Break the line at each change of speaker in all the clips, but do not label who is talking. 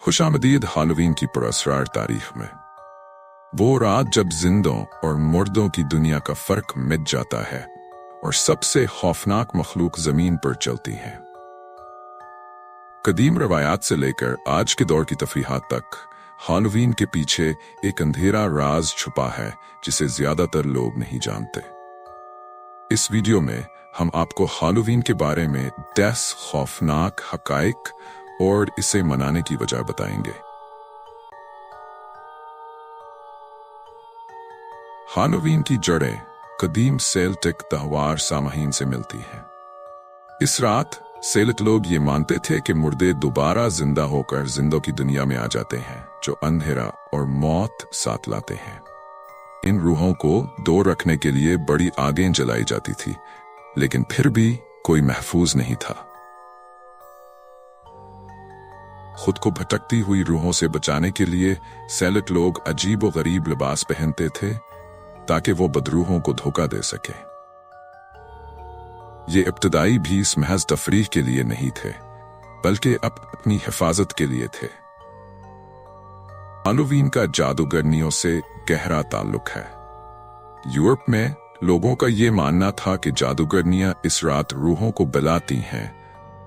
खुशामदीद हालोवीन की पुरस्कार तारीख में। वो रात जब जिंदों और मुर्दों की दुनिया का फर्क मिट जाता है और सबसे खौफनाक मखलूक जमीन पर चलती हैं। कदीम रवायात से लेकर आज के दौर की तफरीहात तक हालोवीन के पीछे एक अंधेरा राज छुपा है जिसे ज्यादातर लोग नहीं जानते। इस वीडियो में हम आपको हालोवीन के बारे में 10 खौफनाक हकाइक और इसे मनाने की वजह बताएंगे। हालोवीन की जड़ें कदीम सेल्टिक त्योहार सामाहीन से मिलती हैं। इस रात सेल्ट लोग ये मानते थे कि मुर्दे दोबारा जिंदा होकर जिंदों की दुनिया में आ जाते हैं, जो अंधेरा और मौत साथ लाते हैं। इन रूहों को दूर रखने के लिए बड़ी आगें जलाई जाती थी, लेकिन फिर भी कोई महफूज नहीं था। खुद को भटकती हुई रूहों से बचाने के लिए सेल्ट लोग अजीब व गरीब लिबास पहनते थे ताकि वो बदरूहों को धोखा दे सके। ये इब्तदाई भी इस महज तफरीह के लिए नहीं थे, बल्कि अपनी हिफाजत के लिए थे। हालोवीन का जादूगरनियों से गहरा ताल्लुक है। यूरोप में लोगों का ये मानना था कि जादूगरनियां इस रात रूहों को बुलाती हैं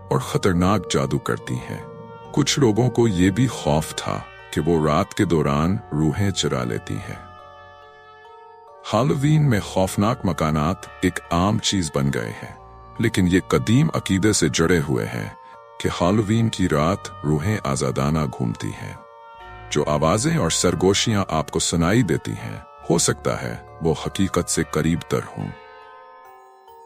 और खतरनाक जादू करती हैं। कुछ लोगों को ये भी खौफ था कि वो रात के दौरान रूहें चुरा लेती हैं। हालोवीन में खौफनाक मकानात एक आम चीज बन गए हैं, लेकिन ये कदीम अकीदे से जुड़े हुए हैं कि हालोवीन की रात रूहें आजादाना घूमती हैं। जो आवाजें और सरगोशियां आपको सुनाई देती हैं, हो सकता है वो हकीकत से करीब तर हों।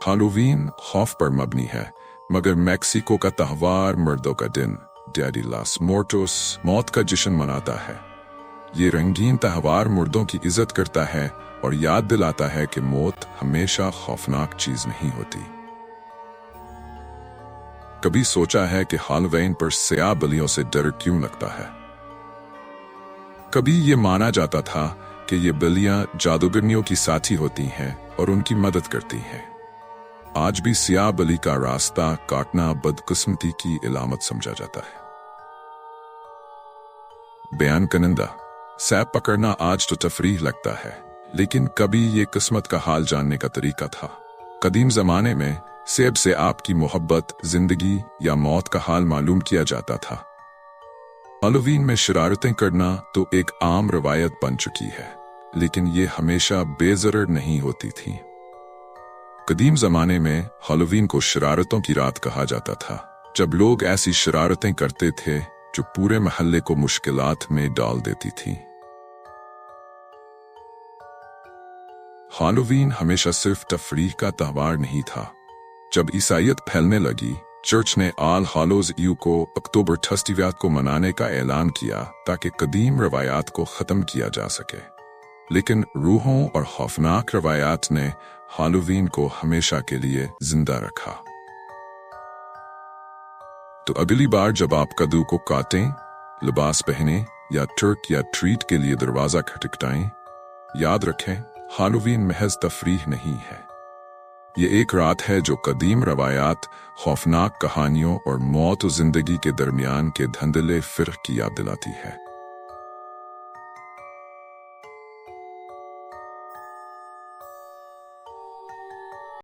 हालोवीन खौफ पर मबनी है, मगर मैक्सिको का त्योहार मर्दों का दिन डिया डे लॉस मुर्टोस मौत का जश्न मनाता है। ये रंगीन त्योहार मुर्दों की इज्जत करता है और याद दिलाता है कि मौत हमेशा खौफनाक चीज नहीं होती। कभी सोचा है कि हालोवीन पर स्याह बलियों से डर क्यों लगता है? कभी ये माना जाता था कि ये बलियां जादूगरनियों की साथी होती हैं और उनकी मदद करती हैं। आज भी स्याह बलि का रास्ता काटना बदकिस्मती की इलामत समझा जाता है। बयान कनिंदा सैब पकड़ना आज तो तफरीह लगता है, लेकिन कभी ये किस्मत का हाल जानने का तरीका था। कदीम जमाने में सेब से आपकी मोहब्बत, जिंदगी या मौत का हाल मालूम किया जाता था। हालोवीन में शरारतें करना तो एक आम रवायत बन चुकी है, लेकिन ये हमेशा बेजरर नहीं होती थी। कदीम जमाने में हालोवीन को शरारतों की रात कहा जाता था, जब लोग ऐसी शरारतें करते थे जो पूरे महल्ले को मुश्किलात में डाल देती थी। हालोवीन हमेशा सिर्फ तफरीह का त्योहार नहीं था। जब ईसाईयत फैलने लगी, चर्च ने आल हालोज ईव को अक्टूबर 30 को मनाने का ऐलान किया ताकि कदीम रवायात को खत्म किया जा सके। लेकिन रूहों और खौफनाक रवायात ने हालोवीन को हमेशा के लिए जिंदा रखा। तो अगली बार जब आप कद्दू को काटें, लिबास पहने या ट्रिक या ट्रीट के लिए दरवाजा खटखटाएं, याद रखें हालोवीन महज तफरीह नहीं है। ये एक रात है जो कदीम रवायात, खौफनाक कहानियों और मौत और जिंदगी के दरमियान के धंधले फिर्क की याद दिलाती है।